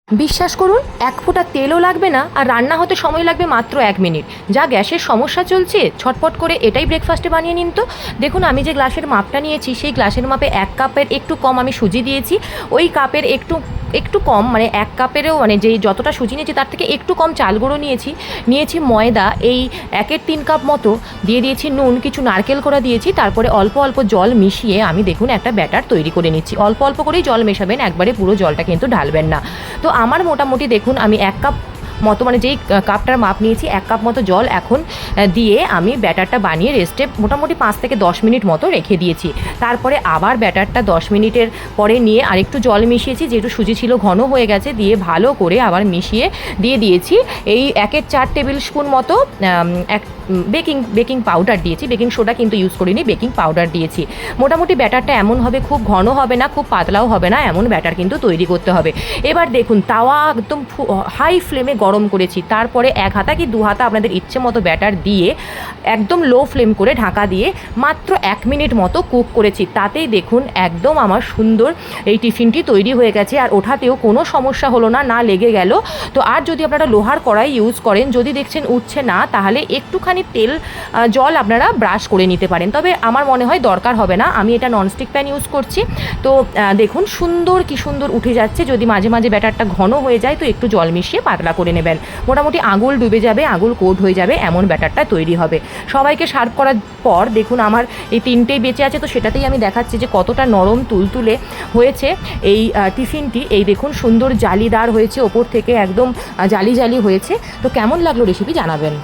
বিশ্বাস করুন, এক ফোঁটা তেলও লাগবে না, আর রান্না হতে সময় লাগবে মাত্র 1 মিনিট। যা গ্যাসের সমস্যা চলছে, ছটফট করে এটাই ব্রেকফাস্টে বানিয়ে নিন তো। দেখুন, আমি যে গ্লাসের মাপটা নিয়েছি, সেই গ্লাসের মাপে 1 কাপের একটু কম আমি সুজি দিয়েছি। ওই কাপের একটু একটু কম, মানে 1 কাপেরও, মানে যেই যতটা সুজি নিয়েছি তার থেকে একটু কম চাল গুঁড়ো নিয়েছি ময়দা এই 1-এর 3 কাপ মতো, দিয়ে দিয়েছি নুন, কিছু নারকেল কোড়া দিয়েছি। তারপরে অল্প অল্প জল মিশিয়ে আমি দেখুন একটা ব্যাটার তৈরি করে নিচ্ছি। অল্প অল্প করেই জল মেশাবেন, একবারে পুরো জলটা কিন্তু ঢালবেন না। তো আমার মোটামুটি দেখুন, আমি 1 কাপ মতো, মানে যেই কাপটার মাপ নিয়েছি 1 কাপ মতো জল এখন দিয়ে আমি ব্যাটারটা বানিয়ে রেস্টে মোটামুটি 5 থেকে 10 মিনিট মতো রেখে দিয়েছি। তারপরে আবার ব্যাটারটা 10 মিনিটের পরে নিয়ে আরেকটু জল মিশিয়েছি, যেহেতু সুজি ছিল ঘন হয়ে গেছে, দিয়ে ভালো করে আবার মিশিয়ে দিয়ে দিয়েছি এই 1-4 টেবিল স্পুন মতো এক বেকিং পাউডার দিয়েছি। বেকিং সোডা কিন্তু ইউজ করিনি, বেকিং পাউডার দিয়েছি। মোটামুটি ব্যাটারটা এমন হবে, খুব ঘন হবে না, খুব পাতলাও হবে না, এমন ব্যাটার কিন্তু তৈরি করতে হবে। এবার দেখুন, তাওয়া একদম হাই ফ্লেমে গরম করেছি। তারপরে 1 হাতা কি 2 হাতা আপনাদের ইচ্ছে মতো ব্যাটার দিয়ে একদম লো ফ্লেম করে ঢাকা দিয়ে মাত্র 1 মিনিট মতো কুক করেছি। তাতেই দেখুন একদম আমার সুন্দর এই টিফিনটি তৈরি হয়ে গেছে, আর ওঠাতেও কোনো সমস্যা হলো না, না লেগে গেল। তো আর যদি আপনারা লোহার কড়াই ইউজ করেন, যদি দেখছেন উঠছে না, তাহলে একটুখানি তেল জল আপনারা ব্রাশ করে নিতে পারেন, তবে আমার মনে হয় দরকার হবে না। আমি এটা ননস্টিক প্যান ইউজ করছি। তো দেখুন কি সুন্দর উঠে যাচ্ছে। যদি মাঝে মাঝে ব্যাটারটা ঘন হয়ে যায়, তো একটু জল মিশিয়ে পাতলা করে নেবেন। মোটামুটি আঙুল ডুবে যাবে, আঙুল কোট হয়ে যাবে, এমন ব্যাটারটা তৈরি হবে। সবাইকে সার্ভ করার পর দেখুন আমার এই 3টেই বেঁচে আছে, তো সেটাতেই আমি দেখাচ্ছি যে কতটা নরম তুলতুলে হয়েছে এই টিফিনটি। এই দেখুন সুন্দর জালিদার হয়েছে, ওপর থেকে একদম জালি জালি হয়েছে। তো কেমন লাগলো রেসিপি জানাবেন।